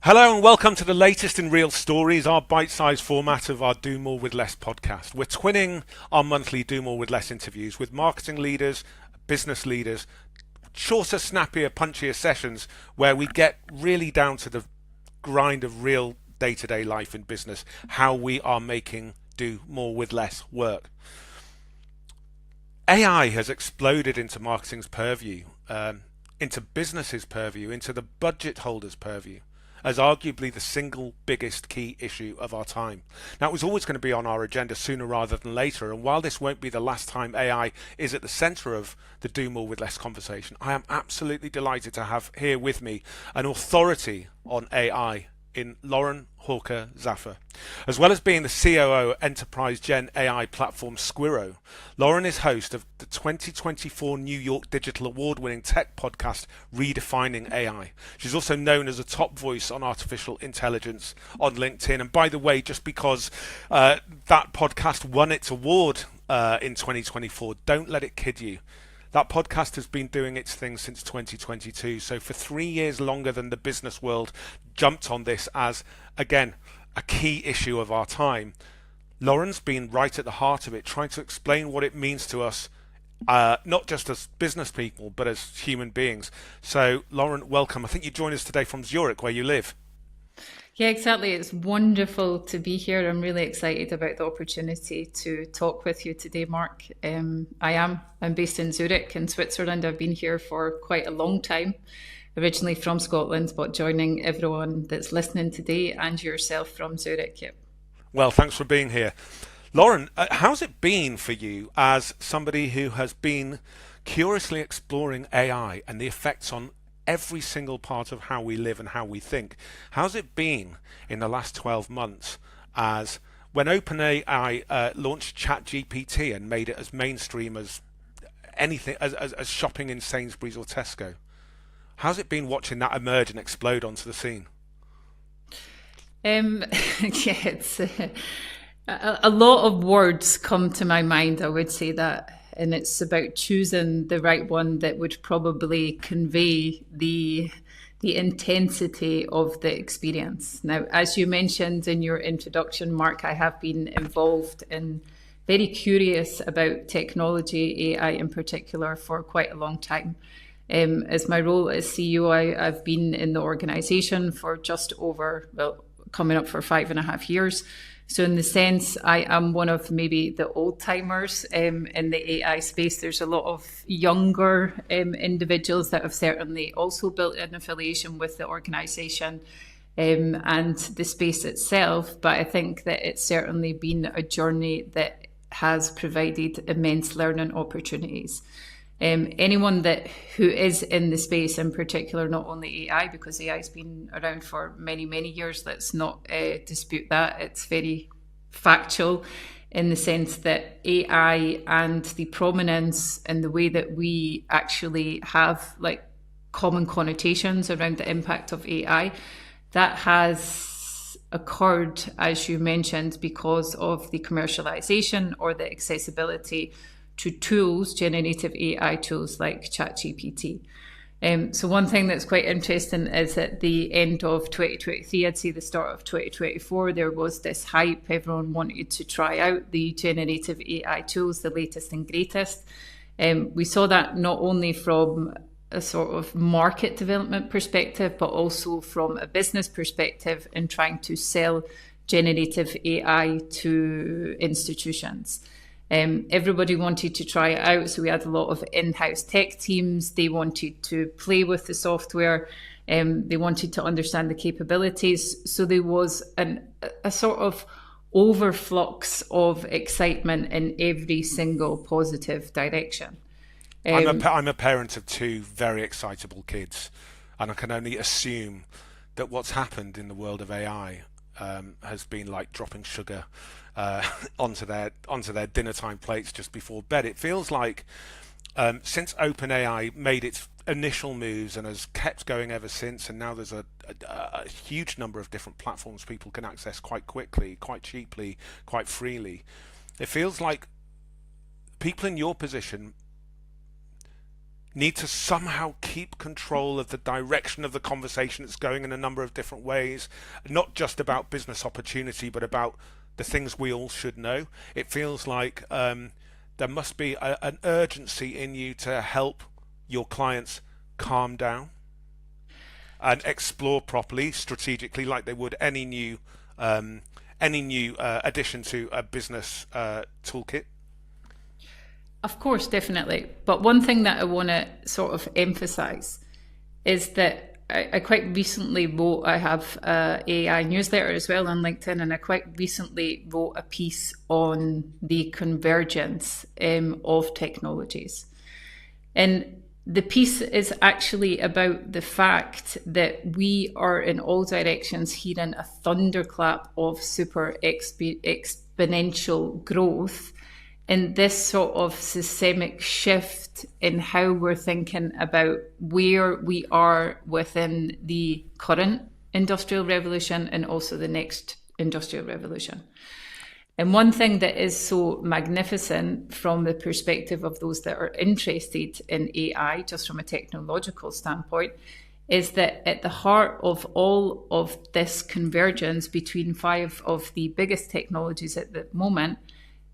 Hello and welcome to the latest in Real Stories, our bite-sized format of our Do More with Less podcast. We're twinning our monthly Do More with Less interviews with marketing leaders, business leaders, shorter, snappier, punchier sessions where we get really down to the grind of real day-to-day life in business, how we are making do more with less work. AI has exploded into marketing's purview, into businesses' purview, into the budget holders' purview, as arguably the single biggest key issue of our time. Now, it was always going to be on our agenda sooner rather than later, and while this won't be the last time AI is at the centre of the Do More with Less conversation, I am absolutely delighted to have here with me an authority on AI in Hawker Zafer. As well as being the COO of Enterprise Gen AI platform Squirro, Lauren is host of the 2024 New York Digital Award-winning tech podcast Redefining AI. She's also known as a top voice on artificial intelligence on LinkedIn. And by the way, just because that podcast won its award in 2024, don't let it kid you. That podcast has been doing its thing since 2022, so for 3 years longer than the business world jumped on this as, again, a key issue of our time. Lauren's been right at the heart of it, trying to explain what it means to us, not just as business people, but as human beings. So, Lauren, welcome. I think you joined us today from Zurich, where you live. Yeah, exactly. It's wonderful to be here. I'm really excited about the opportunity to talk with you today, Mark. I'm based in Zurich in Switzerland. I've been here for quite a long time, originally from Scotland, but joining everyone that's listening today and yourself from Zurich. Yep. Well, thanks for being here. Lauren, how's it been for you as somebody who has been curiously exploring AI and the effects on every single part of how we live and how we think? How's it been in the last 12 months as when OpenAI launched ChatGPT and made it as mainstream as anything, as shopping in Sainsbury's or Tesco? How's it been watching that emerge and explode onto the scene? Yeah, it's a lot of words come to my mind, I would say that. And it's about choosing the right one that would probably convey the intensity of the experience. Now, as you mentioned in your introduction, Mark, I have been involved in very curious about technology, AI in particular, for quite a long time. As my role as CEO, I've been in the organization for just over, well, coming up for 5.5 years. So in the sense, I am one of maybe the old timers in the AI space. There's a lot of younger individuals that have certainly also built an affiliation with the organization and the space itself. But I think that it's certainly been a journey that has provided immense learning opportunities. Anyone who is in the space, in particular, not only AI, because AI has been around for many, many years, let's not dispute that. It's very factual in the sense that AI and the prominence and the way that we actually have like common connotations around the impact of AI, that has occurred, as you mentioned, because of the commercialization or the accessibility to tools, generative AI tools like ChatGPT. So one thing that's quite interesting is at the end of 2023, I'd say the start of 2024, there was this hype. Everyone wanted to try out the generative AI tools, the latest and greatest. We saw that not only from a sort of market development perspective, but also from a business perspective in trying to sell generative AI to institutions. Everybody wanted to try it out, so we had a lot of in-house tech teams. They wanted to play with the software. They wanted to understand the capabilities. So there was a sort of overflux of excitement in every single positive direction. I'm a parent of two very excitable kids, and I can only assume that what's happened in the world of AI has been like dropping sugar onto their dinner time plates just before bed. It feels like since OpenAI made its initial moves and has kept going ever since, and now there's a huge number of different platforms people can access quite quickly, quite cheaply, quite freely. It feels like people in your position need to somehow keep control of the direction of the conversation. It's going in a number of different ways, not just about business opportunity, but about the things we all should know. It feels like there must be an urgency in you to help your clients calm down and explore properly, strategically, like they would any new addition to a business toolkit. Of course, definitely. But one thing that I want to sort of emphasize is that I quite recently wrote, I have a AI newsletter as well on LinkedIn, and I quite recently wrote a piece on the convergence of technologies. And the piece is actually about the fact that we are in all directions hearing a thunderclap of super exponential growth, in this sort of systemic shift in how we're thinking about where we are within the current industrial revolution and also the next industrial revolution. And one thing that is so magnificent from the perspective of those that are interested in AI, just from a technological standpoint, is that at the heart of all of this convergence between five of the biggest technologies at the moment,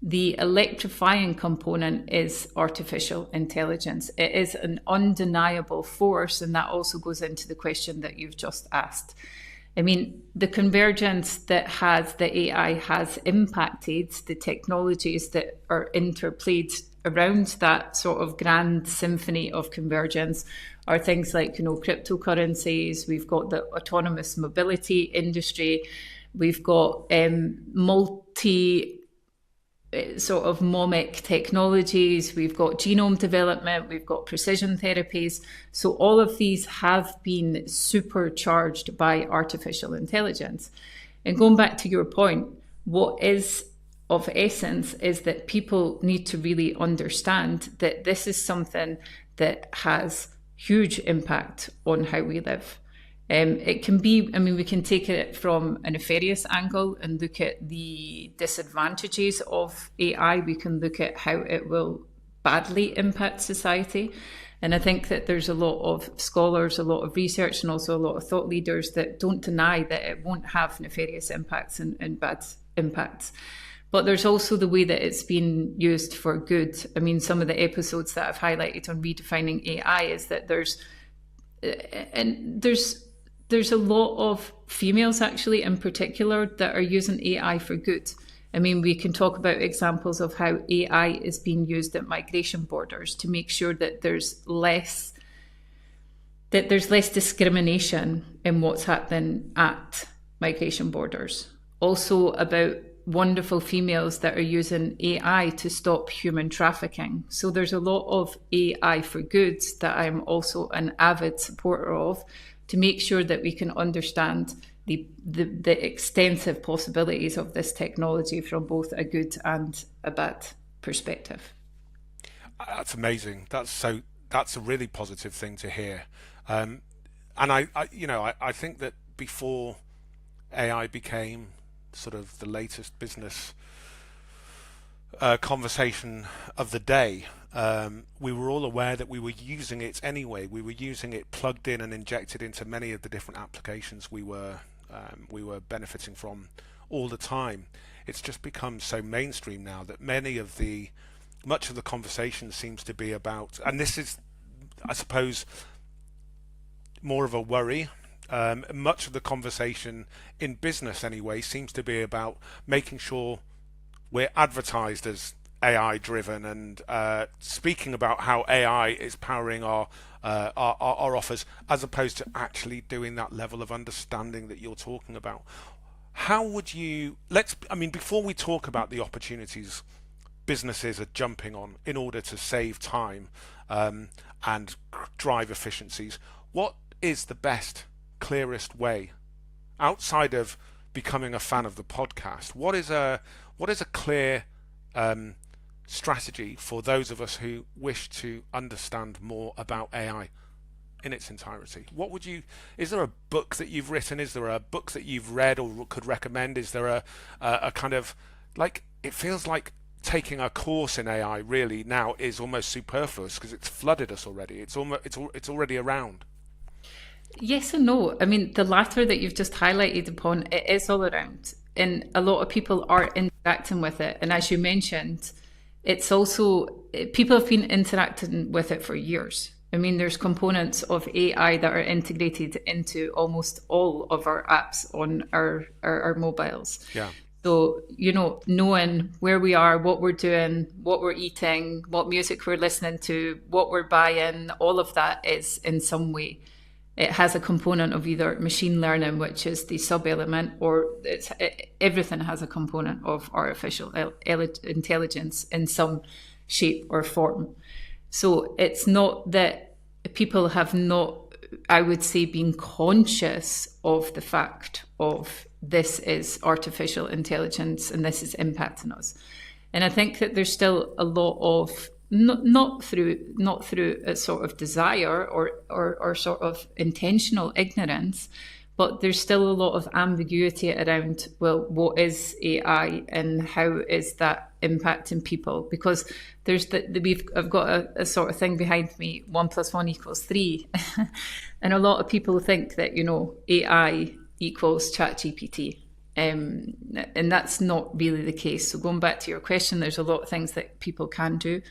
the electrifying component is artificial intelligence. It is an undeniable force, and that also goes into the question that you've just asked. I mean, the convergence that the AI has impacted the technologies that are interplayed around that sort of grand symphony of convergence are things like, cryptocurrencies. We've got the autonomous mobility industry. We've got multi sort of momic technologies, we've got genome development, we've got precision therapies. So all of these have been supercharged by artificial intelligence. And going back to your point, what is of essence is that people need to really understand that this is something that has huge impact on how we live. It can be, we can take it from a nefarious angle and look at the disadvantages of AI. We can look at how it will badly impact society. And I think that there's a lot of scholars, a lot of research, and also a lot of thought leaders that don't deny that it won't have nefarious impacts and bad impacts. But there's also the way that it's been used for good. Some of the episodes that I've highlighted on redefining AI is that there's a lot of females actually in particular that are using AI for good. We can talk about examples of how AI is being used at migration borders to make sure that there's less discrimination in what's happening at migration borders. Also about wonderful females that are using AI to stop human trafficking. So there's a lot of AI for good that I'm also an avid supporter of, to make sure that we can understand the extensive possibilities of this technology from both a good and a bad perspective. That's amazing. That's a really positive thing to hear. And I think that before AI became sort of the latest business conversation of the day, we were all aware that we were using it anyway. We were using it plugged in and injected into many of the different applications we were benefiting from all the time. It's just become so mainstream now that much of the conversation seems to be about, and this is, I suppose, more of a worry. Much of the conversation in business anyway seems to be about making sure we're advertised as AI driven and speaking about how AI is powering our offers, as opposed to actually doing that level of understanding that you're talking about. How would you before we talk about the opportunities businesses are jumping on in order to save time and drive efficiencies, what is the best, clearest way, outside of becoming a fan of the podcast? What is a clear strategy for those of us who wish to understand more about AI in its entirety? Is there a book that you've written? Is there a book that you've read or could recommend? Is there a kind of, like, it feels like taking a course in AI really now is almost superfluous because it's flooded us already. It's already around. Yes and no. I mean, the latter that you've just highlighted upon, it is all around. And a lot of people are interacting with it. And as you mentioned, it's also, people have been interacting with it for years. I mean, there's components of AI that are integrated into almost all of our apps on our mobiles. Yeah. So, knowing where we are, what we're doing, what we're eating, what music we're listening to, what we're buying, all of that is in some way, it has a component of either machine learning, which is the sub element, or everything has a component of artificial intelligence in some shape or form. So it's not that people have not, I would say, been conscious of the fact of this is artificial intelligence and this is impacting us. And I think that there's still a lot of not through a sort of desire or sort of intentional ignorance, but there's still a lot of ambiguity around, well, what is AI and how is that impacting people? Because there's I've got a sort of thing behind me, 1+1 = 3, and a lot of people think that AI equals ChatGPT. And that's not really the case. So going back to your question, there's a lot of things that people can do.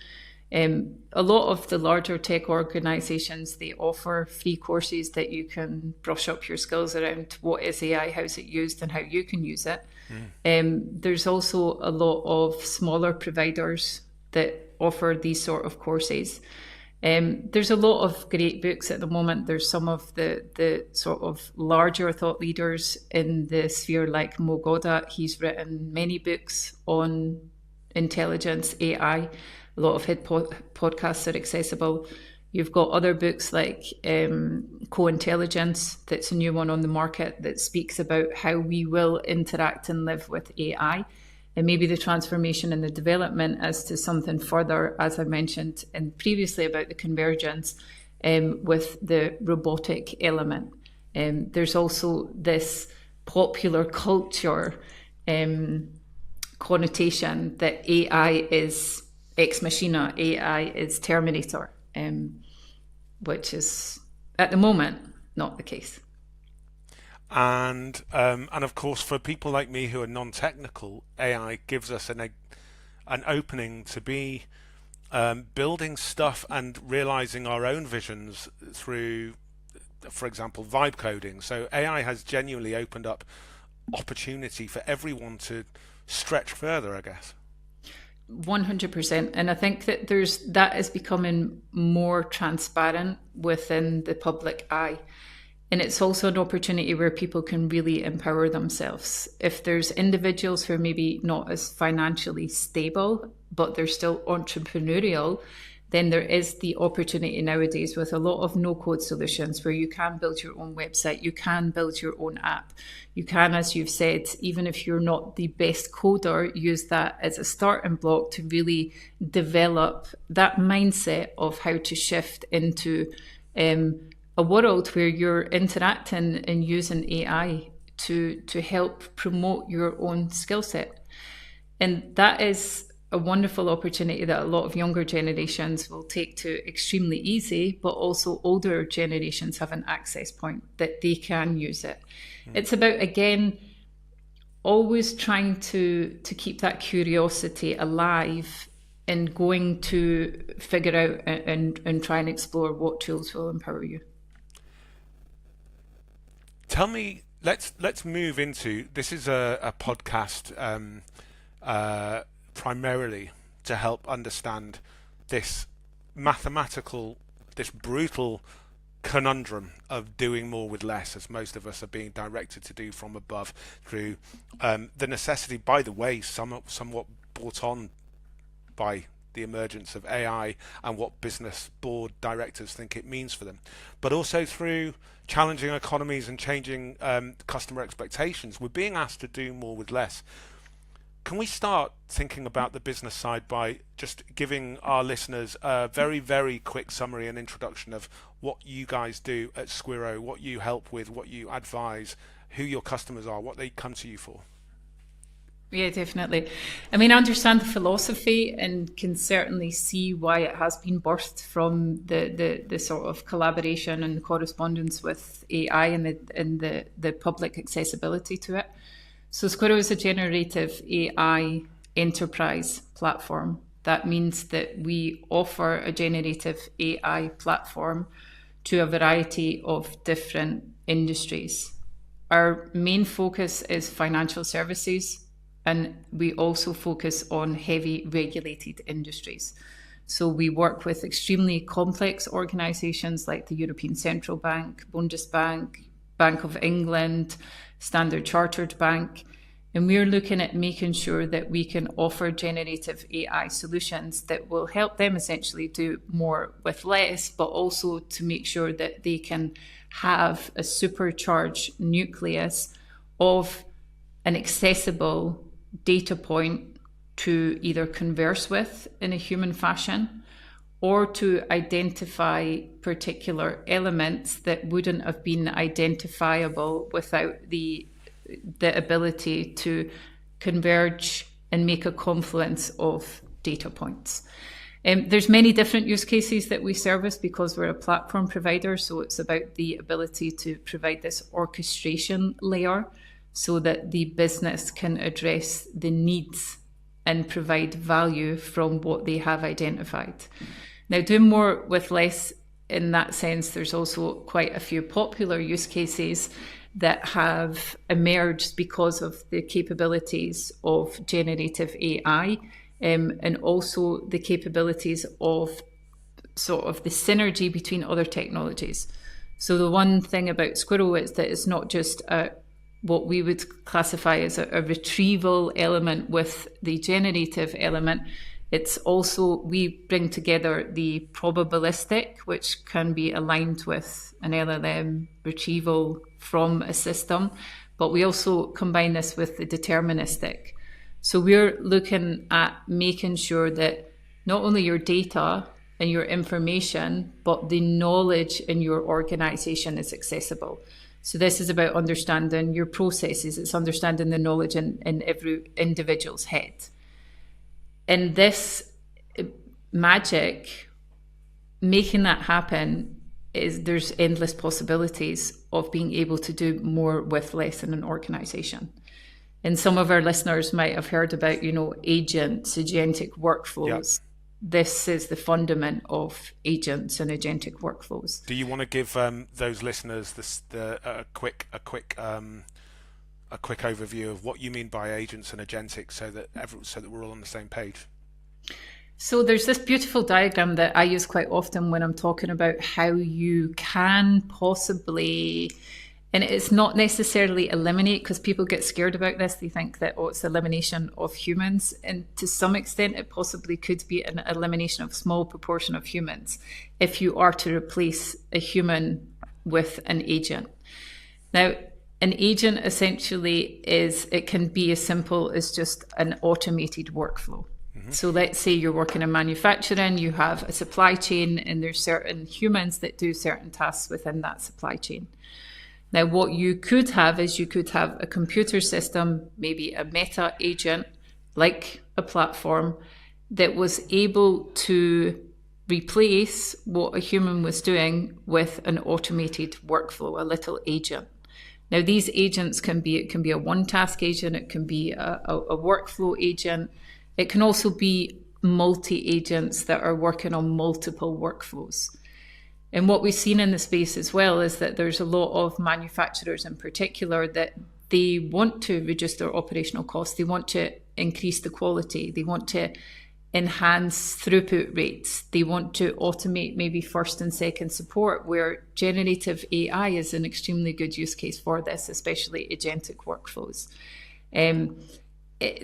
A lot of the larger tech organizations, they offer free courses that you can brush up your skills around what is AI, how's it used, and how you can use it. There's also a lot of smaller providers that offer these sort of courses. There's a lot of great books at the moment. There's some of the sort of larger thought leaders in the sphere, like Mo Goddard. He's written many books on intelligence, AI. A lot of his podcasts are accessible. You've got other books like Co-Intelligence, that's a new one on the market that speaks about how we will interact and live with AI, and maybe the transformation and the development as to something further, as I mentioned and previously about the convergence with the robotic element. There's also this popular culture connotation that AI is ex machina, AI is Terminator, which is at the moment not the case. And of course, for people like me who are non-technical, AI gives us an opening to be building stuff and realizing our own visions through, for example, vibe coding. So AI has genuinely opened up opportunity for everyone to stretch further, I guess. 100%. And I think that that is becoming more transparent within the public eye. And it's also an opportunity where people can really empower themselves. If there's individuals who are maybe not as financially stable, but they're still entrepreneurial, then there is the opportunity nowadays with a lot of no-code solutions where you can build your own website, you can build your own app. You can, as you've said, even if you're not the best coder, use that as a starting block to really develop that mindset of how to shift into a world where you're interacting and using AI to help promote your own skill set. And that is a wonderful opportunity that a lot of younger generations will take to extremely easy, but also older generations have an access point that they can use it. It's about, again, always trying to keep that curiosity alive and going to figure out and try and explore what tools will empower you. Tell me, let's move into, this is a podcast primarily to help understand this this brutal conundrum of doing more with less, as most of us are being directed to do from above through the necessity, by the way, somewhat brought on by the emergence of AI and what business board directors think it means for them, but also through challenging economies and changing customer expectations. We're being asked to do more with less. Can we start thinking about the business side by just giving our listeners a very, very quick summary and introduction of what you guys do at Squirro, what you help with, what you advise, who your customers are, what they come to you for? Yeah, definitely. I mean, I understand the philosophy and can certainly see why it has been birthed from the sort of collaboration and correspondence with AI and the public accessibility to it. So Squirro is a generative AI enterprise platform. That means that we offer a generative AI platform to a variety of different industries. Our main focus is financial services, and we also focus on heavy regulated industries. So we work with extremely complex organisations like the European Central Bank, Bundesbank, Bank of England, Standard Chartered Bank. And we're looking at making sure that we can offer generative AI solutions that will help them essentially do more with less, but also to make sure that they can have a supercharged nucleus of an accessible data point to either converse with in a human fashion or to identify particular elements that wouldn't have been identifiable without the ability to converge and make a confluence of data points. There's many different use cases that we service because we're a platform provider. So it's about the ability to provide this orchestration layer so that the business can address the needs and provide value from what they have identified. Now, doing more with less in that sense, there's also quite a few popular use cases that have emerged because of the capabilities of generative AI, and also the capabilities of sort of the synergy between other technologies. So the one thing about Squirro is that it's not just what we would classify as a retrieval element with the generative element. It's also, we bring together the probabilistic, which can be aligned with an LLM retrieval from a system, but we also combine this with the deterministic. So we're looking at making sure that not only your data and your information, but the knowledge in your organization is accessible. So this is about understanding your processes. It's understanding the knowledge in every individual's head. And this magic, making that happen, is there's endless possibilities of being able to do more with less in an organization. And some of our listeners might have heard about, agents, agentic workflows. Yep. This is the fundament of agents and agentic workflows. Do you want to give those listeners a quick overview of what you mean by agents and agentic, so that we're all on the same page? So there's this beautiful diagram that I use quite often when I'm talking about how you can possibly, and it's not necessarily eliminate, because people get scared about this. They think that, it's elimination of humans. And to some extent, it possibly could be an elimination of a small proportion of humans if you are to replace a human with an agent. Now, an agent essentially it can be as simple as just an automated workflow. Mm-hmm. So let's say you're working in manufacturing, you have a supply chain, and there's certain humans that do certain tasks within that supply chain. Now, what you could have is you could have a computer system, maybe a meta agent, like a platform, that was able to replace what a human was doing with an automated workflow, a little agent. Now, these agents can be a one-task agent, it can be a workflow agent. It can also be multi-agents that are working on multiple workflows. And what we've seen in the space as well is that there's a lot of manufacturers in particular that they want to reduce their operational costs. They want to increase the quality. They want to enhance throughput rates. They want to automate maybe first and second support, where generative AI is an extremely good use case for this, especially agentic workflows.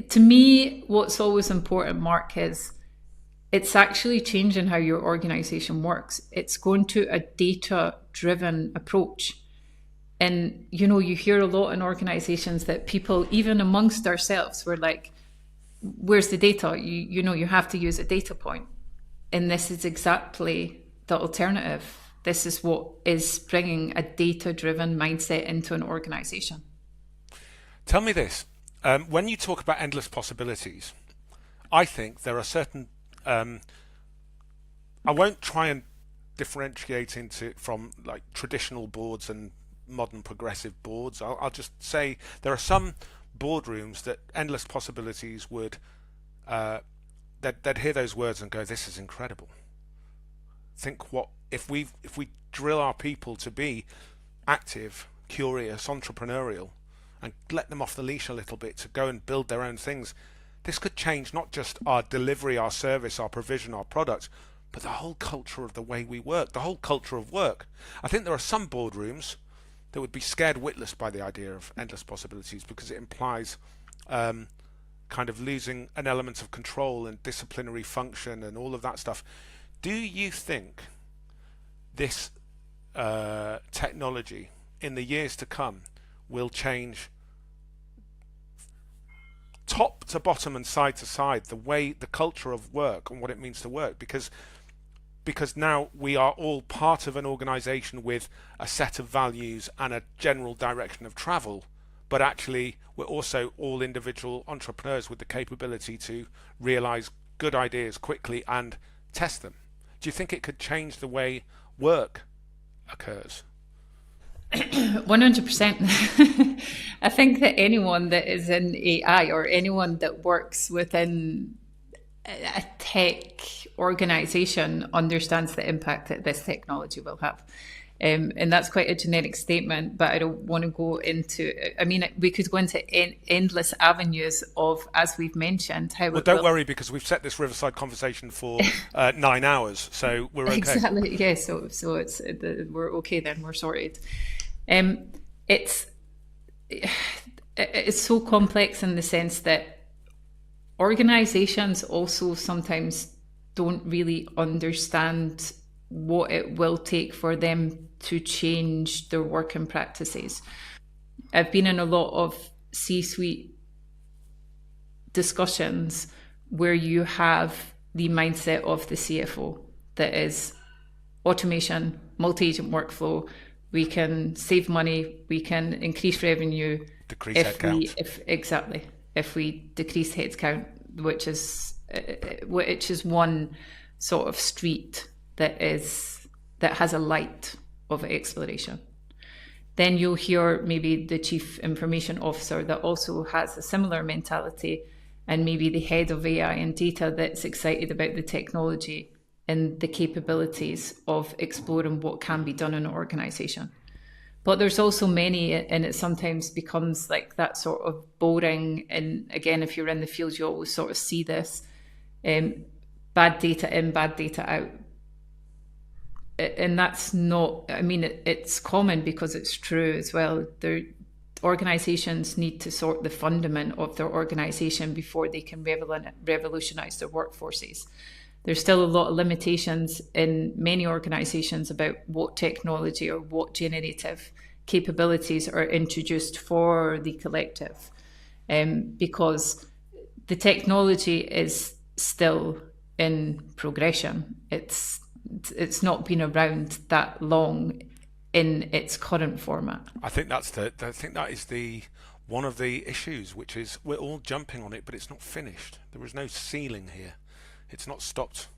To me, what's always important, Mark, is it's actually changing how your organization works. It's going to a data-driven approach. And, you hear a lot in organizations that people, even amongst ourselves, we're like, where's the data? You have to use a data point. And this is exactly the alternative. This is what is bringing a data-driven mindset into an organization. Tell me this. When you talk about endless possibilities, I think there are certain. I won't try and differentiate into from like traditional boards and modern progressive boards. I'll just say there are some boardrooms that endless possibilities would they'd hear those words and go, "This is incredible." Think what if we drill our people to be active, curious, entrepreneurial, and let them off the leash a little bit to go and build their own things. This could change not just our delivery, our service, our provision, our product, but the whole culture of the way we work, the whole culture of work. I think there are some boardrooms that would be scared witless by the idea of endless possibilities because it implies kind of losing an element of control and disciplinary function and all of that stuff. Do you think this technology in the years to come will change top to bottom and side to side the way the culture of work and what it means to work? Because now we are all part of an organization with a set of values and a general direction of travel, but actually we're also all individual entrepreneurs with the capability to realize good ideas quickly and test them. Do you think it could change the way work occurs? 100%. I think that anyone that is in AI or anyone that works within a tech organization understands the impact that this technology will have. And that's quite a generic statement, but I don't want to go into, I mean, we could go into endless avenues of, as we've mentioned, how Well, it don't will. worry because we've set this Riverside conversation for 9 hours, so we're okay. Exactly, yeah, so we're okay then, we're sorted. Um, it's it's so complex in the sense that organizations also sometimes don't really understand what it will take for them to change their working practices. I've been in a lot of C-suite discussions where you have the mindset of the CFO that is automation, multi-agent workflow. We can save money, we can increase revenue Decrease headcount. if we decrease headcount, which is one sort of street that has a light of exploration. Then you'll hear maybe the chief information officer that also has a similar mentality, and maybe the head of AI and data that's excited about the technology and the capabilities of exploring what can be done in an organization. But there's also many, and it sometimes becomes like that sort of boring. And again, if you're in the field, you always sort of see this bad data in, bad data out. And that's not, I mean, it's common because it's true as well. Organizations need to sort the fundament of their organization before they can revolutionize their workforces. There's still a lot of limitations in many organizations about what technology or what generative capabilities are introduced for the collective, because the technology is still in progression. It's not been around that long in its current format. I think that is the one of the issues, which is we're all jumping on it, but it's not finished. There is no ceiling here. It's not stopped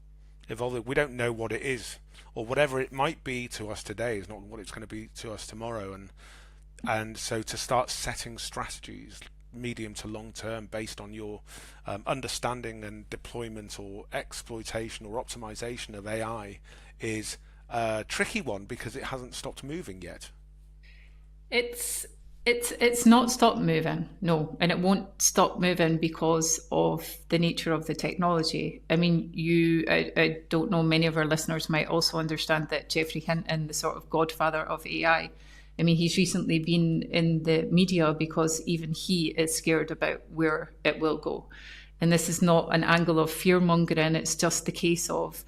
evolving. We don't know what it is, or whatever it might be to us today is not what it's going to be to us tomorrow. And so to start setting strategies, medium to long term, based on your understanding and deployment or exploitation or optimization of AI is a tricky one because it hasn't stopped moving yet. It's not stopped moving, no, and it won't stop moving because of the nature of the technology. I mean, I don't know, many of our listeners might also understand that Geoffrey Hinton, the sort of godfather of AI, I mean, he's recently been in the media because even he is scared about where it will go. And this is not an angle of fear mongering, it's just the case of,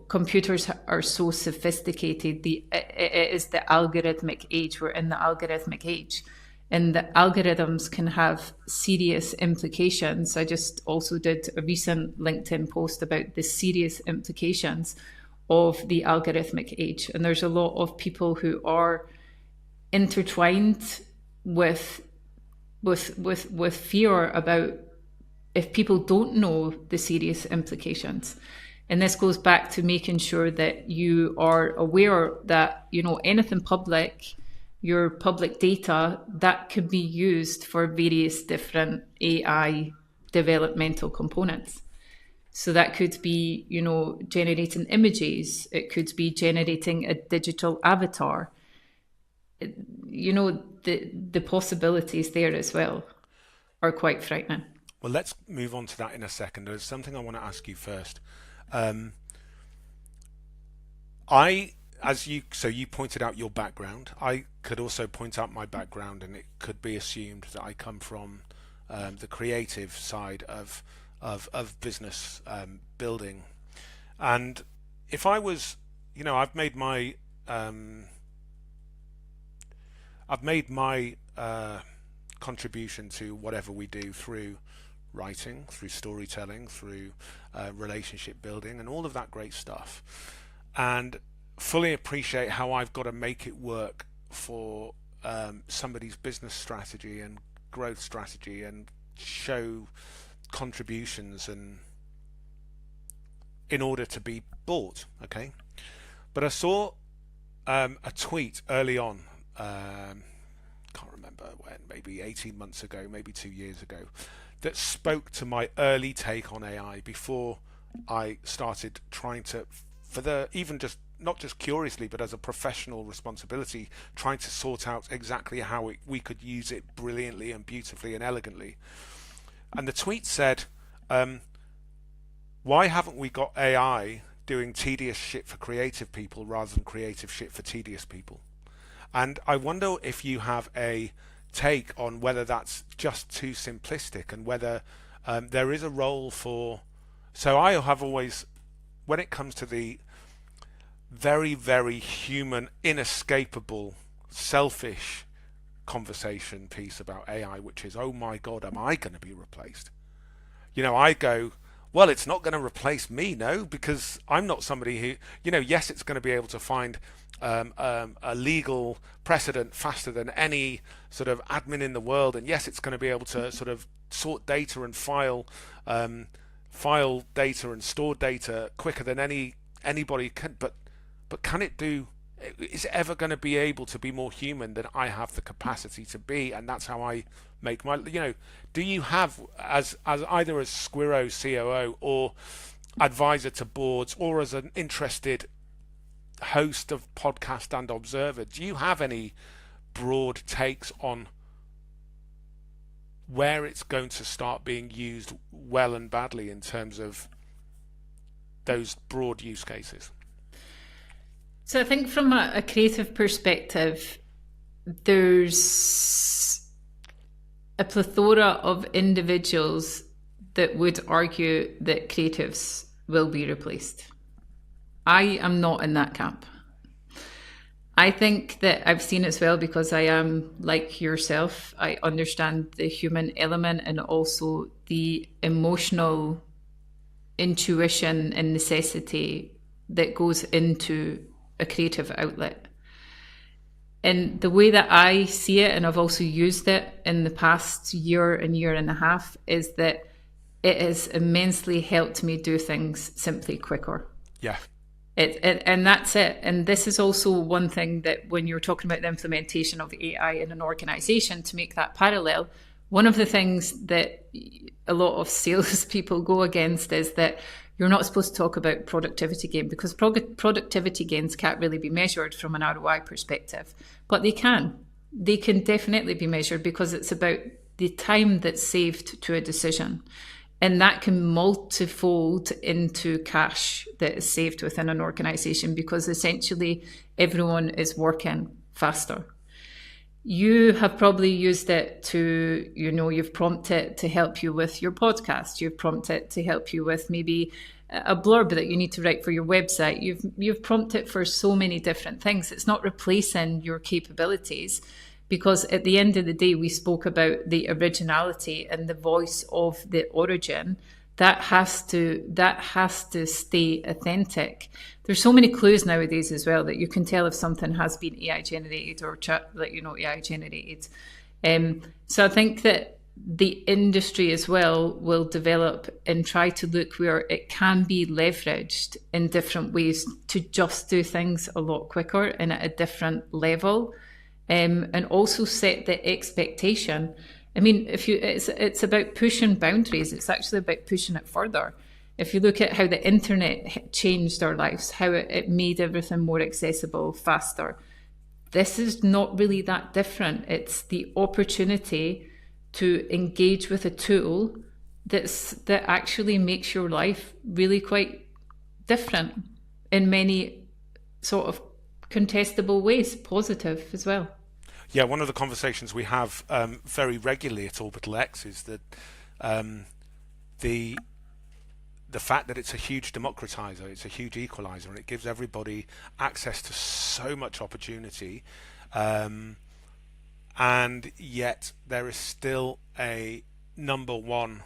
computers are so sophisticated. It is the algorithmic age. We're in the algorithmic age. And the algorithms can have serious implications. I just also did a recent LinkedIn post about the serious implications of the algorithmic age. And there's a lot of people who are intertwined with with fear about if people don't know the serious implications. And this goes back to making sure that you are aware that, anything public, your public data, that could be used for various different AI developmental components. So that could be, generating images. It could be generating a digital avatar. The possibilities there as well are quite frightening. Well, let's move on to that in a second. There's something I want to ask you first. Um, you pointed out your background. I could also point out my background, and it could be assumed that I come from the creative side of business building. And if I was, I've made my contribution to whatever we do through writing, through storytelling, through relationship building, and all of that great stuff. And fully appreciate how I've got to make it work for somebody's business strategy and growth strategy, and show contributions and in order to be bought. Okay, but I saw a tweet early on. Can't remember when, maybe 18 months ago, maybe 2 years ago, that spoke to my early take on AI before I started trying to, even just not just curiously, but as a professional responsibility, trying to sort out exactly how we could use it brilliantly and beautifully and elegantly. And the tweet said, why haven't we got AI doing tedious shit for creative people rather than creative shit for tedious people? And I wonder if you have a take on whether that's just too simplistic, and whether there is a role for... So I have always, when it comes to the very, very human, inescapable, selfish conversation piece about AI, which is, oh my God, am I going to be replaced? I go, well, it's not going to replace me, no, because I'm not somebody who, yes, it's going to be able to find a legal precedent faster than any sort of admin in the world, and yes, it's going to be able to sort of sort data and file data and store data quicker than anybody can. But can it do? Is it ever going to be able to be more human than I have the capacity to be? And that's how I make my. Do you have as either as Squirro COO or advisor to boards, or as an interested host of podcast and observer, do you have any broad takes on where it's going to start being used well and badly in terms of those broad use cases? So I think from a creative perspective, there's a plethora of individuals that would argue that creatives will be replaced. I am not in that camp. I think that I've seen it as well, because I am like yourself. I understand the human element and also the emotional intuition and necessity that goes into a creative outlet. And the way that I see it, and I've also used it in the past year and a half, is that it has immensely helped me do things simply quicker. Yeah. And that's it. And this is also one thing that when you're talking about the implementation of AI in an organization, to make that parallel, one of the things that a lot of salespeople go against is that you're not supposed to talk about productivity gain, because productivity gains can't really be measured from an ROI perspective, but they can. They can definitely be measured, because it's about the time that's saved to a decision. And that can multifold into cash that is saved within an organization, because essentially everyone is working faster. You have probably used it to, you've prompted it to help you with your podcast. You've prompted it to help you with maybe a blurb that you need to write for your website. You've prompted it for so many different things. It's not replacing your capabilities, because at the end of the day, we spoke about the originality and the voice of the origin. That has to stay authentic. There's so many clues nowadays as well that you can tell if something has been AI generated or AI generated. So I think that the industry as well will develop and try to look where it can be leveraged in different ways to just do things a lot quicker and at a different level, and also set the expectation. I mean, if you, it's about pushing boundaries. It's actually about pushing it further. If you look at how the internet changed our lives, how it made everything more accessible, faster, this is not really that different. It's the opportunity to engage with a tool that actually makes your life really quite different in many sort of contestable ways, positive as well. Yeah, one of the conversations we have very regularly at Orbital X is that um, the the fact that it's a huge democratizer, it's a huge equalizer, and it gives everybody access to so much opportunity, um, and yet there is still a number one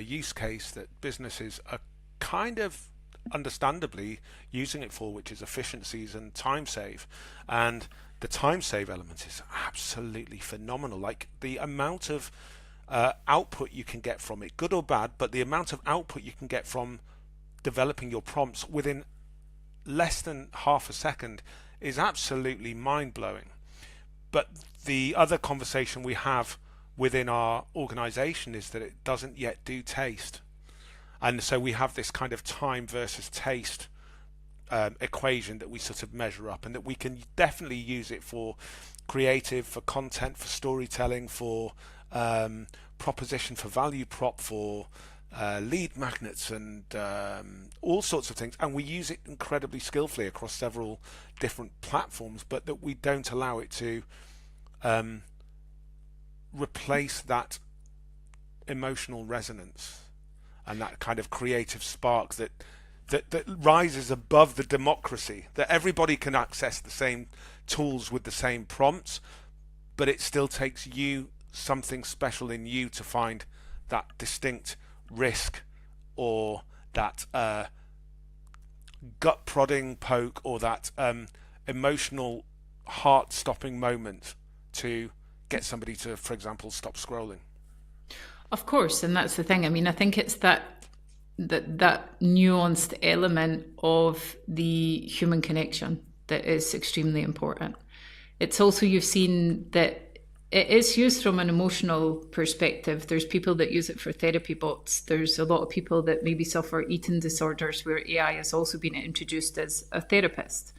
use case that businesses are kind of understandably using it for, which is efficiencies and time save. And the time save element is absolutely phenomenal. Like the amount of output you can get from it, good or bad, but the amount of output you can get from developing your prompts within less than half a second is absolutely mind blowing. But the other conversation we have within our organization is that it doesn't yet do taste. And so we have this kind of time versus taste equation that we sort of measure up, and that we can definitely use it for creative, for content, for storytelling, for proposition, for value prop, for lead magnets, and all sorts of things. And we use it incredibly skillfully across several different platforms, but that we don't allow it to replace that emotional resonance and that kind of creative spark that rises above the democracy, that everybody can access the same tools with the same prompts, but it still takes you, something special in you, to find that distinct risk, or that gut prodding poke, or that emotional heart stopping moment to get somebody to, for example, stop scrolling. Of course, and that's the thing. I mean, I think it's that nuanced element of the human connection that is extremely important. It's also, you've seen that it is used from an emotional perspective. There's people that use it for therapy bots. There's a lot of people that maybe suffer eating disorders where AI has also been introduced as a therapist.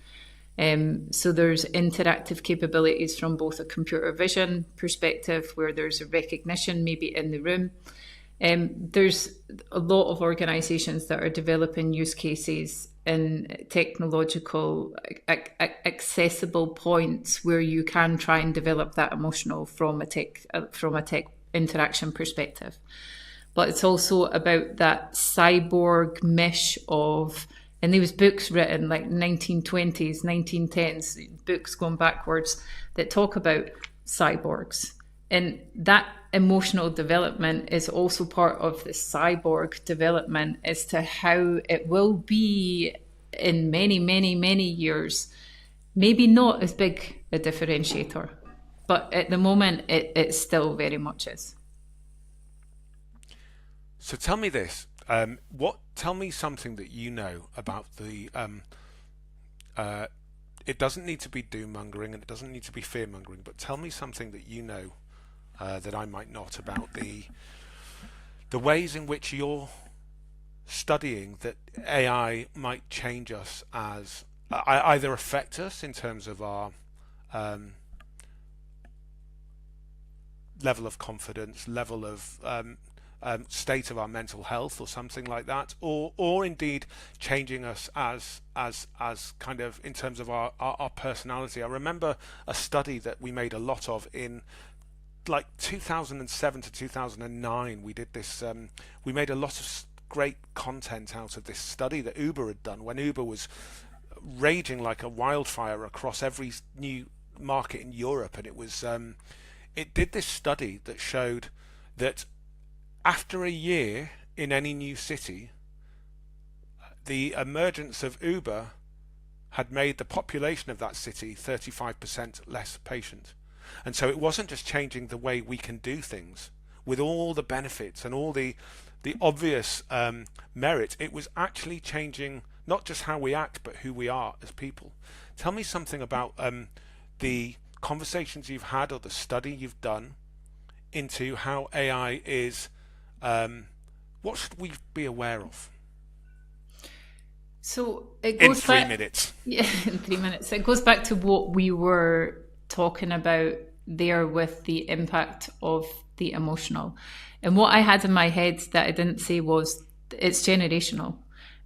So there's interactive capabilities from both a computer vision perspective, where there's a recognition maybe in the room. There's a lot of organizations that are developing use cases in technological accessible points where you can try and develop that emotional from a tech interaction perspective. But it's also about that cyborg mesh of, and there was books written like 1920s, 1910s, books going backwards, that talk about cyborgs. And that emotional development is also part of the cyborg development as to how it will be in many, many, many years. Maybe not as big a differentiator, but at the moment it still very much is. So tell me this. Tell me something that you know about the. Uh, it doesn't need to be doom mongering, and it doesn't need to be fear mongering. But tell me something that you know that I might not, about the ways in which you're studying that AI might change us, as either affect us in terms of our um, level of confidence, level of state of our mental health, or something like that, or indeed changing us as kind of in terms of our personality. I remember a study that we made a lot of in like 2007 to 2009. We did this. We made a lot of great content out of this study that Uber had done when Uber was raging like a wildfire across every new market in Europe, and it was. It did this study that showed that after a year in any new city, the emergence of Uber had made the population of that city 35% less patient. And so it wasn't just changing the way we can do things with all the benefits and all the obvious merit. It was actually changing not just how we act, but who we are as people. Tell me something about the conversations you've had or the study you've done into how AI is. What should we be aware of So it in goes three back, minutes? yeah, in 3 minutes. It goes back to what we were talking about there with the impact of the emotional. And what I had in my head that I didn't say was it's generational.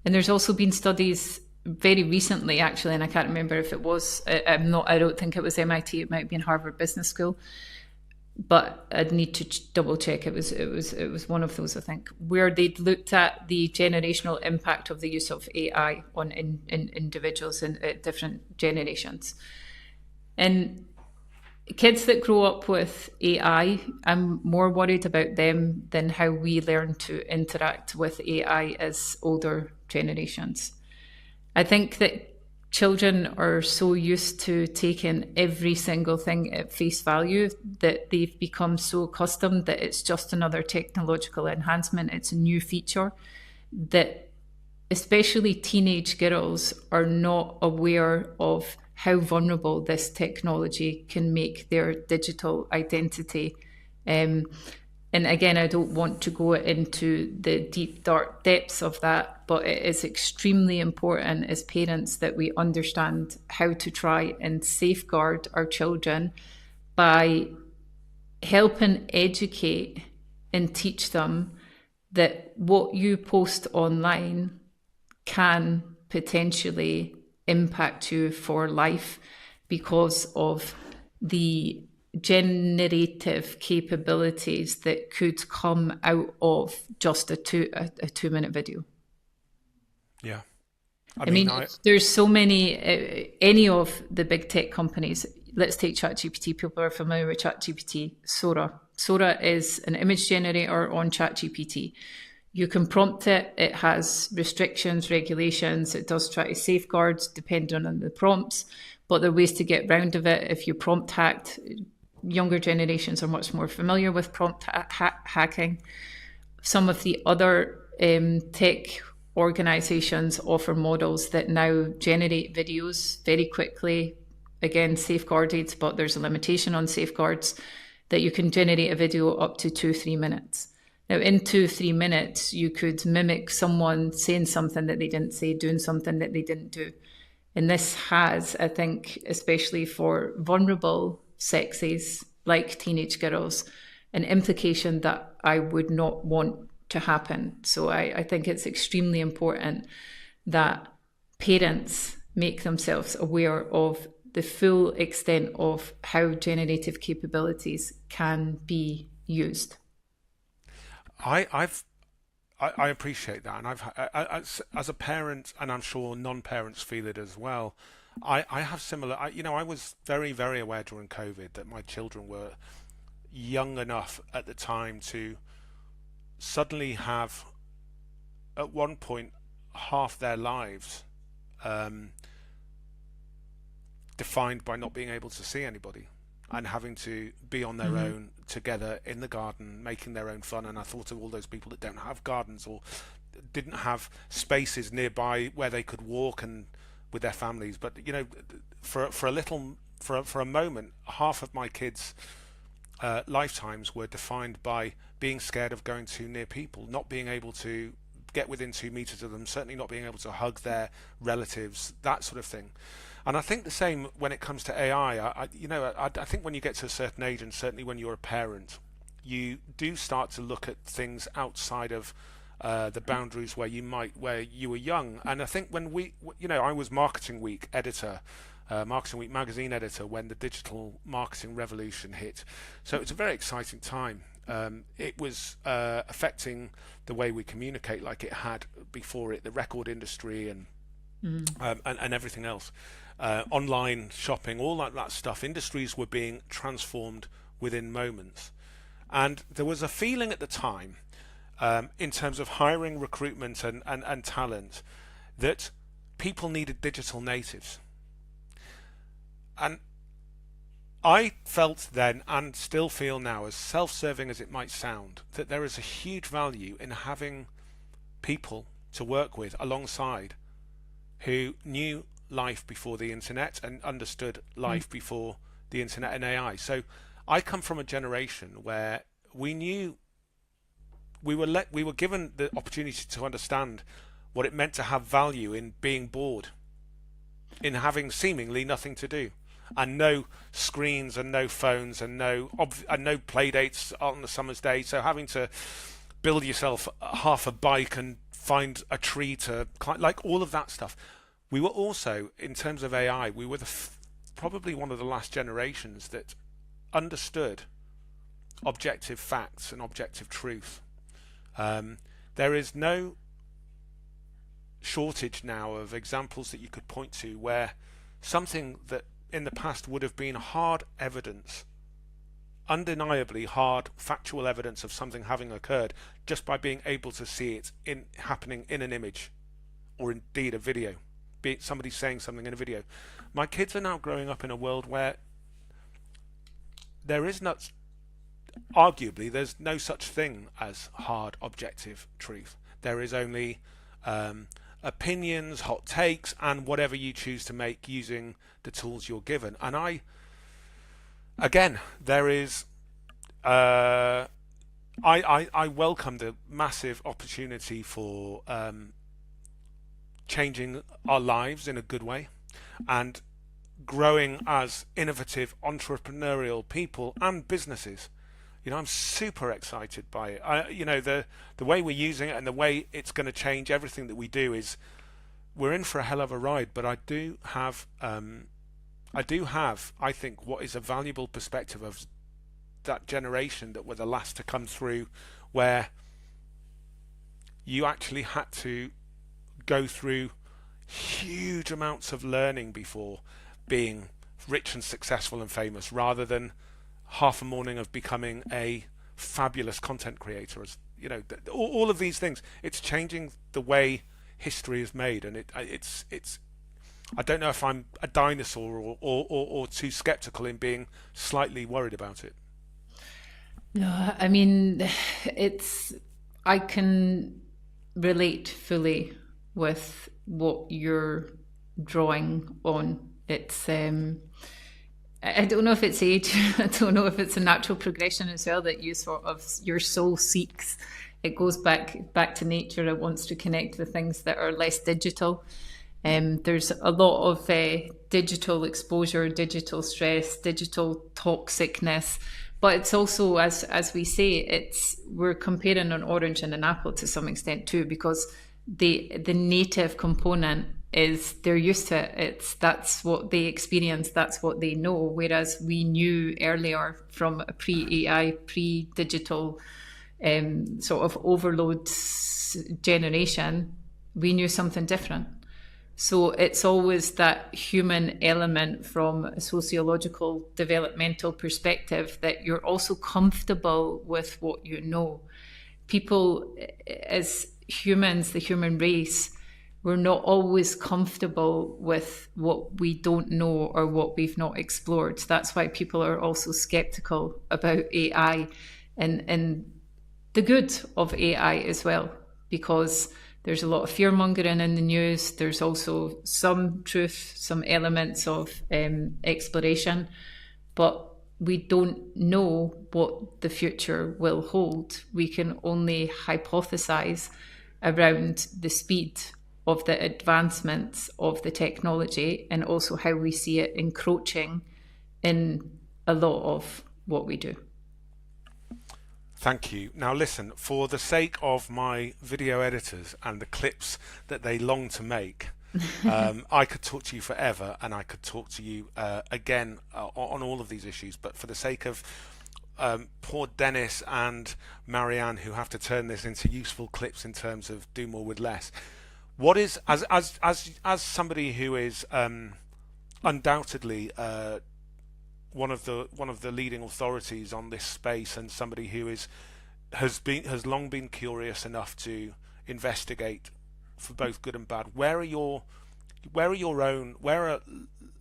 And there's also been studies very recently, actually, and I can't remember if it was, I don't think it was MIT, it might have been Harvard Business School, but I'd need to double check. It was one of those, I think, where they'd looked at the generational impact of the use of AI on in individuals in different generations. And kids that grow up with AI, I'm more worried about them than how we learn to interact with AI as older generations. I think that children are so used to taking every single thing at face value that they've become so accustomed that it's just another technological enhancement, it's a new feature, that especially teenage girls are not aware of how vulnerable this technology can make their digital identity. And again, I don't want to go into the deep, dark depths of that, but it is extremely important as parents that we understand how to try and safeguard our children by helping educate and teach them that what you post online can potentially impact you for life because of the generative capabilities that could come out of just a 2 minute video. Yeah. I mean, there's so many, any of the big tech companies, let's take ChatGPT. People are familiar with ChatGPT. Sora is an image generator on ChatGPT. You can prompt it. It has restrictions, regulations. It does try to safeguard depending on the prompts, but there are ways to get round of it. If you prompt hacked, younger generations are much more familiar with prompt hacking. Some of the other tech organizations offer models that now generate videos very quickly, again, safeguarded, but there's a limitation on safeguards, that you can generate a video up to 2-3 minutes. Now, in 2-3 minutes, you could mimic someone saying something that they didn't say, doing something that they didn't do. And this has, I think, especially for vulnerable sexes like teenage girls, an implication that I would not want to happen. So I think it's extremely important that parents make themselves aware of the full extent of how generative capabilities can be used. I appreciate that, and as a parent, and I'm sure non-parents feel it as well. I have similar. I was very, very aware during COVID that my children were young enough at the time to suddenly have, at one point, half their lives defined by not being able to see anybody and having to be on their own together in the garden, making their own fun. And I thought of all those people that don't have gardens or didn't have spaces nearby where they could walk and with their families. But for a moment, half of my kids' lifetimes were defined by being scared of going too near people, not being able to get within 2 meters of them, certainly not being able to hug their relatives, that sort of thing. And I think the same when it comes to AI. I think when you get to a certain age, and certainly when you're a parent, you do start to look at things outside of the boundaries where you were young. And I think when I was Marketing Week editor, Marketing Week magazine editor when the digital marketing revolution hit. So it's a very exciting time. It was affecting the way we communicate like it had before it, the record industry and everything else. Online shopping, all that stuff. Industries were being transformed within moments. And there was a feeling at the time, in terms of hiring, recruitment and talent, that people needed digital natives. And I felt then, and still feel now, as self-serving as it might sound, that there is a huge value in having people to work with alongside who knew life before the internet and understood Mm. life before the internet and AI. So I come from a generation where we knew we were given the opportunity to understand what it meant to have value in being bored, in having seemingly nothing to do, and no screens and no phones and no play dates on the summer's day. So having to build yourself half a bike and find a tree to climb, like all of that stuff. We were also, in terms of AI, we were probably one of the last generations that understood objective facts and objective truth. Um, there is no shortage now of examples that you could point to where something that in the past would have been hard evidence, undeniably hard factual evidence of something having occurred, just by being able to see it in happening in an image or indeed a video, be it somebody saying something in a video. My kids are now growing up in a world where there is not, arguably, there's no such thing as hard objective truth. There is only opinions, hot takes, and whatever you choose to make using the tools you're given. And again, there is, I welcome the massive opportunity for changing our lives in a good way and growing as innovative entrepreneurial people and businesses. I'm super excited by it. The way we're using it and the way it's going to change everything that we do is we're in for a hell of a ride. But I think, what is a valuable perspective of that generation that were the last to come through, where you actually had to go through huge amounts of learning before being rich and successful and famous, rather than half a morning of becoming a fabulous content creator. As all of these things, it's changing the way history is made, and it's. I don't know if I'm a dinosaur or too skeptical in being slightly worried about it. No, I mean, I can relate fully with what you're drawing on. I don't know if it's age. I don't know if it's a natural progression as well, that your soul seeks. It goes back to nature. It wants to connect with things that are less digital. There's a lot of digital exposure, digital stress, digital toxicness, but it's also, as we say, we're comparing an orange and an apple to some extent too, because the native component is they're used to it. That's what they experience. That's what they know. Whereas we knew earlier, from a pre-AI, pre-digital sort of overload generation, we knew something different. So it's always that human element from a sociological developmental perspective, that you're also comfortable with what you know. People, as humans, the human race, we're not always comfortable with what we don't know or what we've not explored. That's why people are also skeptical about AI and the good of AI as well, because there's a lot of fear mongering in the news. There's also some truth, some elements of exploration, but we don't know what the future will hold. We can only hypothesize around the speed of the advancements of the technology, and also how we see it encroaching in a lot of what we do. Thank you. Now listen, for the sake of my video editors and the clips that they long to make, I could talk to you forever, and I could talk to you again on all of these issues. But for the sake of poor Dennis and Marianne, who have to turn this into useful clips in terms of do more with less, what is, as somebody who is undoubtedly one of the leading authorities on this space, and somebody who has long been curious enough to investigate for both good and bad, where are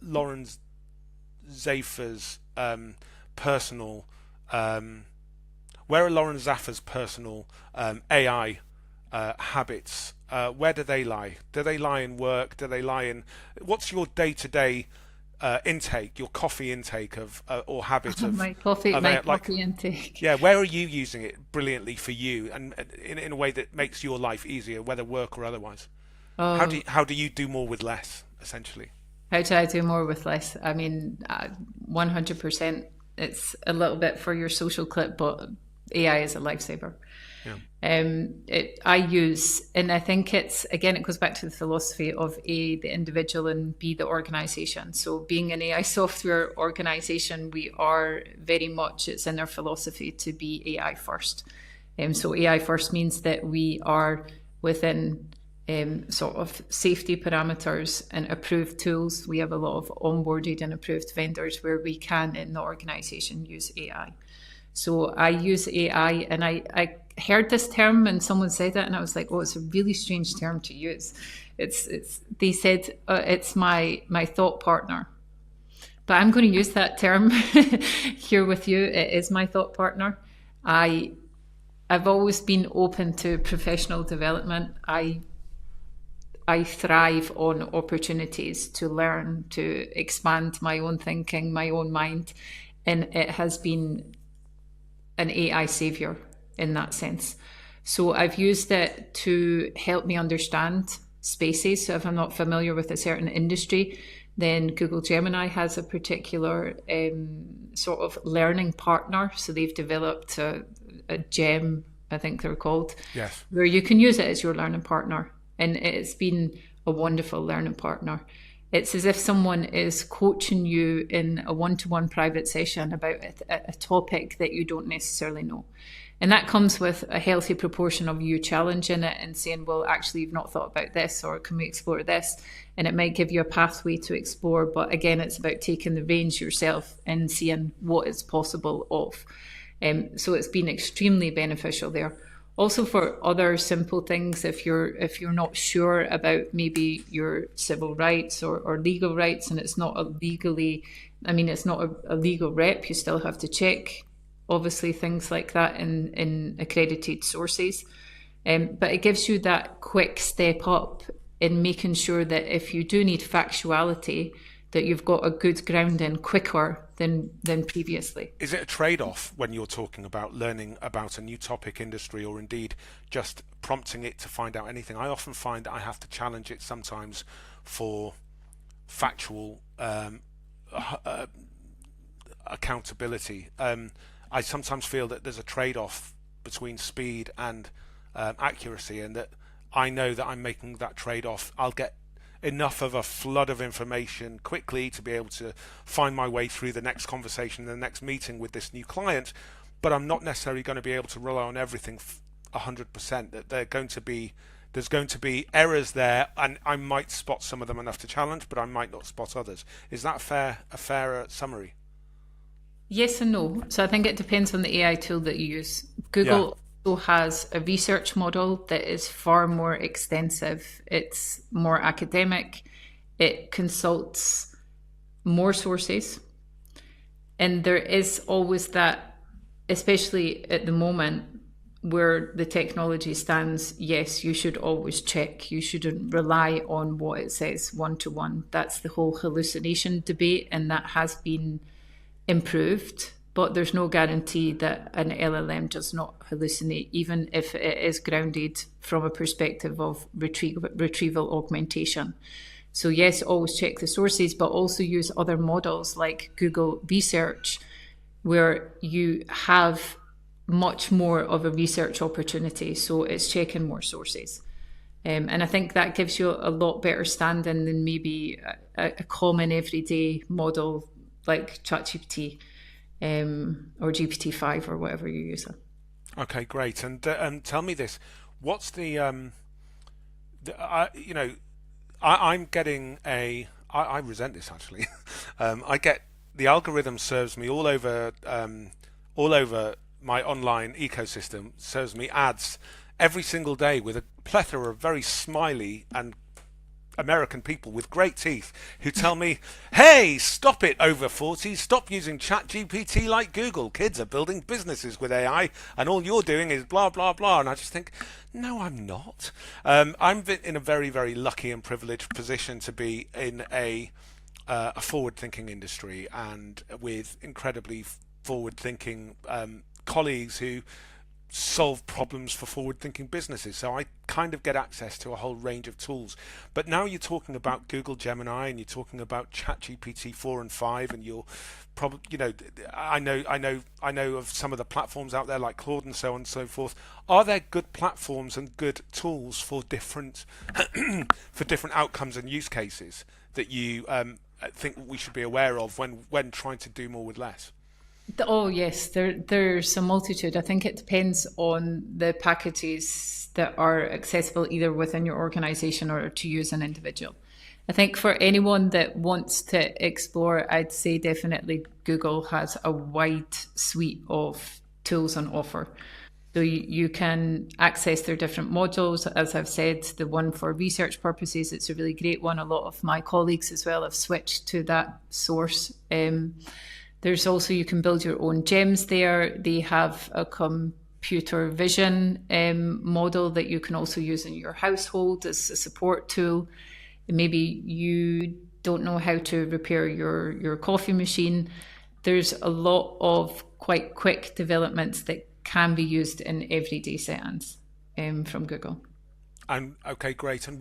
Lawrence Zafer's personal, where are Lauren Zaffer's personal AI habits? Where do they lie? Do they lie in work? Do they lie in what's your day-to-day intake, your coffee intake of or habit My of my AI? Like, coffee intake. yeah, where are you using it brilliantly for you, and in a way that makes your life easier, whether work or otherwise? Oh, How do you do more with less, essentially? how do I do more with less? I mean, 100%. It's a little bit for your social clip, but AI is a lifesaver. Yeah. I use, and I think it's, again, it goes back to the philosophy of A, the individual, and B, the organization. So being an AI software organization, we are very much, it's in our philosophy to be AI first. So AI first means that we are within sort of safety parameters and approved tools. We have a lot of onboarded and approved vendors where we can, in the organization, use AI. So I use AI, and I heard this term and someone said it, and I was like, oh, it's a really strange term to use. They said it's my thought partner, but I'm going to use that term here with you. It is my thought partner. I've always been open to professional development. I thrive on opportunities to learn, to expand my own thinking, my own mind, and it has been an AI savior in that sense. So I've used it to help me understand spaces. So if I'm not familiar with a certain industry, then Google Gemini has a particular sort of learning partner. So they've developed a gem, I think they're called, Yes. where you can use it as your learning partner. And it's been a wonderful learning partner. It's as if someone is coaching you in a one-to-one private session about a topic that you don't necessarily know. And that comes with a healthy proportion of you challenging it and saying, well, actually, you've not thought about this, or can we explore this? And it might give you a pathway to explore. But again, it's about taking the reins yourself and seeing what is possible of. So it's been extremely beneficial there. Also for other simple things, if you're not sure about maybe your civil rights or legal rights, and it's not it's not a legal rep, you still have to check, obviously, things like that in accredited sources. But it gives you that quick step up in making sure that if you do need factuality, that you've got a good grounding quicker than previously. Is it a trade-off when you're talking about learning about a new topic, industry, or indeed just prompting it to find out anything? I often find that I have to challenge it sometimes for factual accountability. I sometimes feel that there's a trade-off between speed and accuracy, and that I know that I'm making that trade-off. I'll get enough of a flood of information quickly to be able to find my way through the next conversation, the next meeting with this new client, but I'm not necessarily going to be able to rely on everything 100%. That there's going to be errors there, and I might spot some of them enough to challenge, but I might not spot others. Is that a fair summary? Yes and no. So I think it depends on the AI tool that you use. Google also has a research model that is far more extensive. It's more academic. It consults more sources. And there is always that, especially at the moment where the technology stands, yes, you should always check. You shouldn't rely on what it says one-to-one. That's the whole hallucination debate, and that has been improved, but there's no guarantee that an LLM does not hallucinate, even if it is grounded from a perspective of retrieval augmentation. So yes, always check the sources, but also use other models like Google Research, where you have much more of a research opportunity. So it's checking more sources. And I think that gives you a lot better standing than maybe a common everyday model like ChatGPT or GPT-5 or whatever you're using. Okay, great. And tell me this: what's I'm getting I resent this actually. I get the algorithm serves me all over my online ecosystem, serves me ads every single day with a plethora of very smiley and American people with great teeth who tell me, hey, stop it, over 40, stop using ChatGPT like Google. Kids are building businesses with AI and all you're doing is blah, blah, blah. And I just think, no, I'm not. I'm in a very, very lucky and privileged position to be in a forward-thinking industry and with incredibly forward-thinking colleagues who solve problems for forward-thinking businesses. So I kind of get access to a whole range of tools. But now you're talking about Google Gemini and you're talking about ChatGPT 4 and 5, and you're probably, I know of some of the platforms out there like Claude and so on and so forth. Are there good platforms and good tools for different for different outcomes and use cases that you think we should be aware of when trying to do more with less? Oh yes, there's a multitude. I think it depends on the packages that are accessible either within your organization or to use an individual. I think for anyone that wants to explore, I'd say definitely Google has a wide suite of tools on offer. So you can access their different modules. As I've said, the one for research purposes, it's a really great one. A lot of my colleagues as well have switched to that source. There's also, you can build your own gems there. They have a computer vision model that you can also use in your household as a support tool. Maybe you don't know how to repair your coffee machine. There's a lot of quite quick developments that can be used in everyday settings from Google. And okay, great. And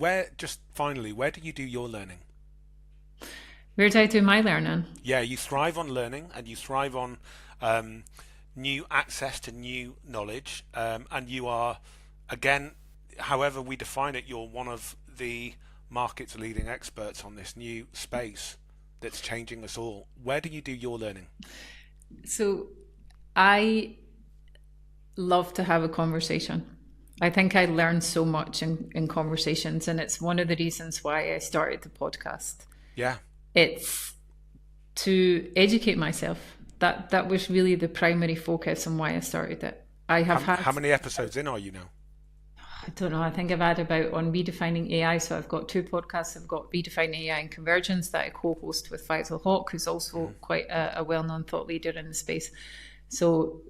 finally, where do you do your learning? Where do I do my learning? Yeah, you thrive on learning and you thrive on new access to new knowledge. And you are, again, however we define it, you're one of the market's leading experts on this new space that's changing us all. Where do you do your learning? So I love to have a conversation. I think I learn so much in conversations, and it's one of the reasons why I started the podcast. Yeah. It's to educate myself. That was really the primary focus on why I started it. How many episodes in are you now? I don't know. I think I've had about on Redefining AI. So I've got 2 podcasts. I've got Redefining AI and Convergence that I co-host with Faisal Haq, who's also quite a well-known thought leader in the space. So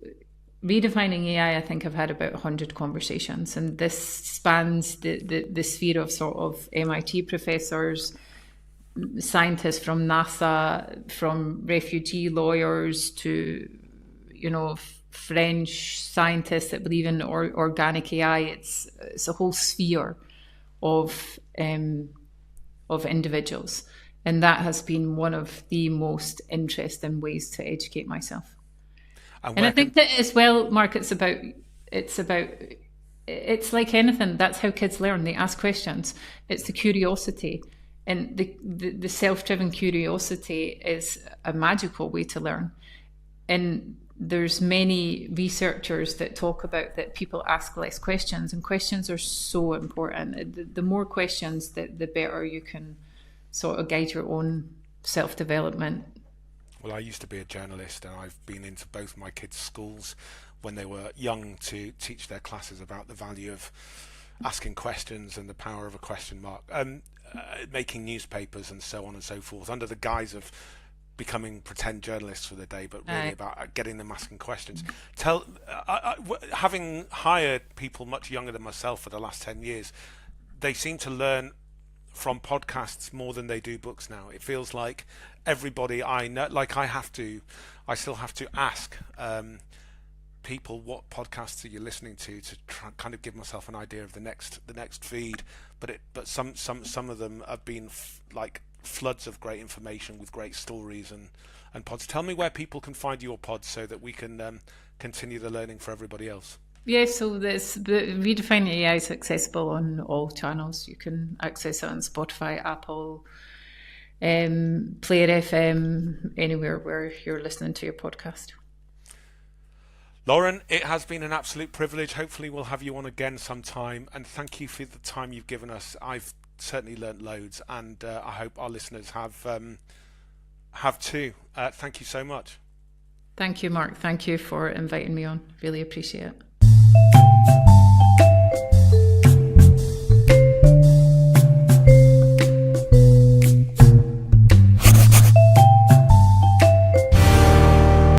Redefining AI, I think I've had about 100 conversations, and this spans the sphere of sort of MIT professors, scientists from NASA, from refugee lawyers to, French scientists that believe in organic AI. It's a whole sphere of individuals, and that has been one of the most interesting ways to educate myself. And I think that as well, Mark, it's like anything. That's how kids learn. They ask questions. It's the curiosity. And the self-driven curiosity is a magical way to learn. And there's many researchers that talk about that people ask less questions, and questions are so important. The more questions, the better you can sort of guide your own self-development. Well, I used to be a journalist, and I've been into both my kids' schools when they were young to teach their classes about the value of asking questions and the power of a question mark. Making newspapers and so on and so forth under the guise of becoming pretend journalists for the day, but really about getting them asking questions. Having hired people much younger than myself for the last 10 years, they seem to learn from podcasts more than they do books now. It feels like everybody I know, I still have to ask people, what podcasts are you listening to try, kind of give myself an idea of the next feed. But some of them have been like floods of great information with great stories and pods. Tell me where people can find your pods so that we can continue the learning for everybody else. Yeah, so the Redefining AI is accessible on all channels. You can access it on Spotify, Apple, Player FM, anywhere where you're listening to your podcast. Lauren, it has been an absolute privilege. Hopefully we'll have you on again sometime, and thank you for the time you've given us. I've certainly learnt loads, and I hope our listeners have too. Thank you so much. Thank you, Mark. Thank you for inviting me on. Really appreciate it.